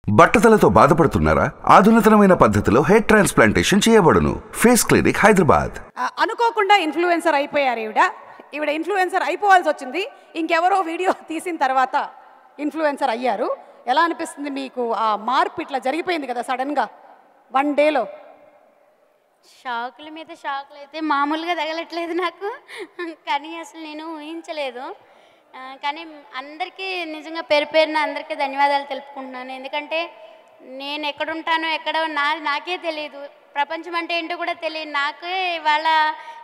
బట్టతలతో బాధపడుతున్నారా? ఆధునితనమైన పద్ధతిలో hair transplantation చేయబడును. Face clinic Hyderabad. అనుకోకుండా ఇన్ఫ్లుయెన్సర్ అయిపోయారు. ఈవిడ ఇన్ఫ్లుయెన్సర్ అయిపోవాల్సి వచ్చింది. ఇంకెవరో వీడియో తీసిన తర్వాత ఇన్ఫ్లుయెన్సర్ అయ్యారు. ఎలా అనిపిస్తుంది మీకు? ఆ మార్పు ఇట్లా జరిగిపోయింది కదా సడన్గా 1 డేలో. షాకుల మీద షాకులు అయితే మామూలుగా తగలట్లేదు నాకు. కానీ అసలు నేను ఊహించలేదు. కానీ అందరికీ నిజంగా పేరు పేరున అందరికీ ధన్యవాదాలు తెలుపుకుంటున్నాను. ఎందుకంటే నేను ఎక్కడుంటానో నాకే తెలియదు. ప్రపంచం అంటే ఏంటో కూడా తెలియదు. నాకే ఇవాళ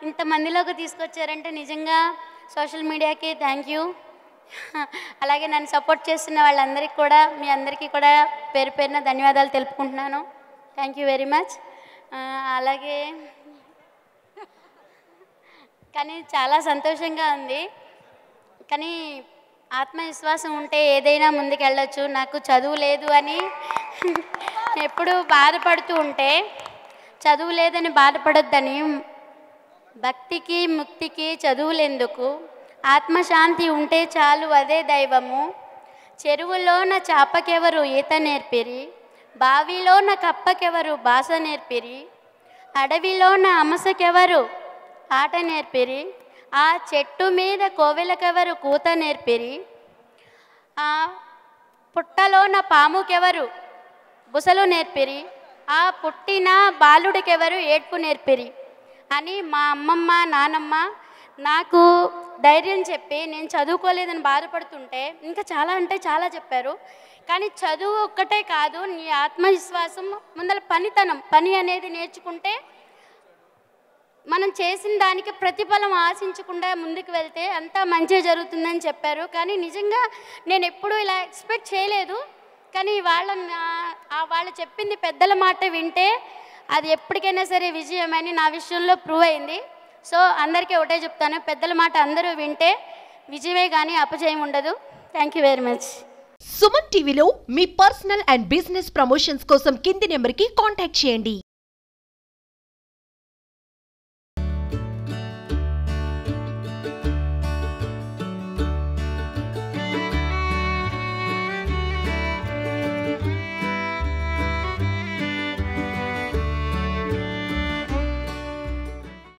ఇంతమందిలోకి తీసుకొచ్చారంటే నిజంగా సోషల్ మీడియాకి థ్యాంక్ యూ. అలాగే నన్ను సపోర్ట్ చేస్తున్న వాళ్ళందరికీ కూడా, మీ అందరికీ కూడా పేరు పేరున ధన్యవాదాలు తెలుపుకుంటున్నాను. Thank you very much. అలాగే కానీ చాలా సంతోషంగా ఉంది. కానీ ఆత్మవిశ్వాసం ఉంటే ఏదైనా ముందుకెళ్ళొచ్చు. నాకు చదువు లేదు అని ఎప్పుడు బాధపడుతూ ఉంటే, చదువు లేదని బాధపడొద్దని, భక్తికి ముక్తికి చదువులెందుకు, ఆత్మశాంతి ఉంటే చాలు అదే దైవము, చెరువులోన చాపకెవరు ఈత నేర్పిరి, బావిలోన కప్పకెవరు భాష నేర్పిరి, అడవిలోన అమసకెవరు ఆట నేర్పిరి, ఆ చెట్టు మీద కోవెలకెవరు కూత నేర్పిరి, ఆ పుట్టలోన పాముకెవరు బుసలు నేర్పిరి, ఆ పుట్టిన బాలుడికెవరు ఏడ్పు నేర్పిరి అని మా అమ్మమ్మ నానమ్మ నాకు ధైర్యం చెప్పి, నేను చదువుకోలేదని బాధపడుతుంటే ఇంకా చాలా అంటే చాలా చెప్పారు. కానీ చదువు ఒక్కటే కాదు, నీ ఆత్మవిశ్వాసం ముందర పని అనేది నేర్చుకుంటే మనం చేసిన దానికి ప్రతిఫలం ఆశించకుండా ముందుకు వెళ్తే అంతా మంచిగా జరుగుతుందని చెప్పారు. కానీ నిజంగా నేను ఎప్పుడూ ఇలా ఎక్స్పెక్ట్ చేయలేదు. కానీ వాళ్ళు చెప్పింది పెద్దల మాట వింటే అది ఎప్పటికైనా సరే విజయమని నా విషయంలో ప్రూవ్ అయింది. సో అందరికీ ఒకటే చెప్తాను, పెద్దల మాట అందరూ వింటే విజయమే కానీ అపజయం ఉండదు. Thank you very much. Suman టీవీలో మీ పర్సనల్ అండ్ బిజినెస్ ప్రమోషన్స్ కోసం కింది నెంబర్కి కాంటాక్ట్ చేయండి.